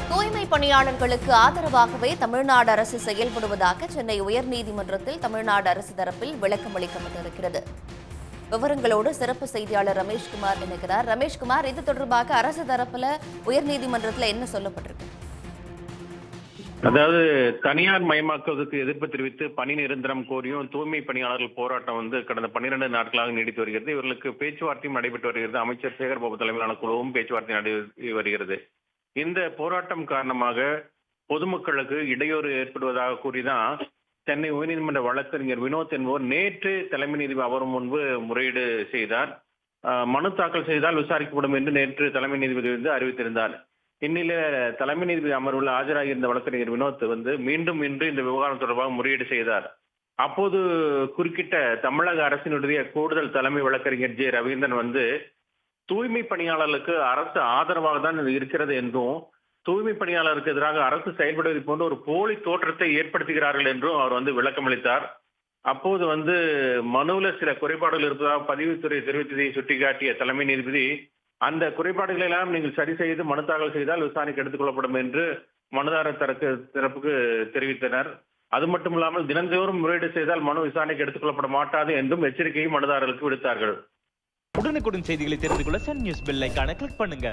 தூய்மை பணியாளர்களுக்கு ஆதரவாகவே தமிழ்நாடு அரசு செயல்படுவதாக சென்னை உயர்நீதிமன்றத்தில் தமிழ்நாடு அரசு தரப்பில் விளக்கம் அளிக்கப்பட்டிருக்கிறது. விவரங்களோடு சிறப்பு செய்தியாளர் ரமேஷ்குமார் இணைக்கிறார். ரமேஷ்குமார், இது தொடர்பாக அரசு தரப்புல உயர்நீதிமன்றத்தில் என்ன சொல்லப்பட்டிருக்கு? அதாவது தனியார் மயமாக்குவதற்கு எதிர்ப்பு தெரிவித்து பணி நிரந்தரம் கோரியும் தூய்மை பணியாளர்கள் போராட்டம் கடந்த 12 நாட்களாக நீடித்து வருகிறது. இவர்களுக்கு பேச்சுவார்த்தையும் நடைபெற்று வருகிறது. அமைச்சர் சேகர் பாபு தலைமையிலான குழுவும் பேச்சுவார்த்தை நடைபெற்று வருகிறது. இந்த போராட்டம் காரணமாக பொதுமக்களுக்கு இடையூறு ஏற்படுவதாக கூறிதான் சென்னை உயர்நீதிமன்ற வழக்கறிஞர் வினோத் என்பவர் நேற்று தலைமை நீதிபதி அவர் முன்பு முறையீடு செய்தார். மனு தாக்கல் செய்தால் விசாரிக்கப்படும் என்று நேற்று தலைமை நீதிபதி அறிவித்திருந்தார். இந்நிலையில தலைமை நீதிபதி அமர்வில் ஆஜராகியிருந்த வழக்கறிஞர் வினோத் மீண்டும் இன்று இந்த விவகாரம் தொடர்பாக முறையீடு செய்தார். அப்போது குறுக்கிட்ட தமிழக அரசினுடைய கூடுதல் தலைமை வழக்கறிஞர் ஜே ரவீந்திரன் தூய்மை பணியாளர்களுக்கு அரசு ஆதரவாக தான் இருக்கிறது என்றும் தூய்மை பணியாளருக்கு எதிராக அரசு செயல்படுவது போன்ற ஒரு போலி தோற்றத்தை ஏற்படுத்துகிறார்கள் என்றும் அவர் விளக்கமளித்தார். அப்போது மனுவில் சில குறைபாடுகள் இருப்பதாக பதிவுத்துறை தெரிவித்ததை சுட்டிக்காட்டிய தலைமை நீதிபதி அந்த குறைபாடுகளை எல்லாம் நீங்கள் சரி செய்து மனு தாக்கல் செய்தால் விசாரணைக்கு எடுத்துக் கொள்ளப்படும் என்று மனுதாரர் தரப்புக்கு தெரிவித்தனர். அது மட்டுமில்லாமல் தினந்தோறும் முறையீடு செய்தால் மனு விசாரணைக்கு எடுத்துக் கொள்ளப்பட மாட்டாது என்றும் எச்சரிக்கையும் மனுதாரர்களுக்கு விடுத்தார்கள். உடனுக்குடன் செய்திகளை தெரிந்து கொள்ள சன் நியூஸ் பெல் ஐகானை கிளிக் பண்ணுங்க.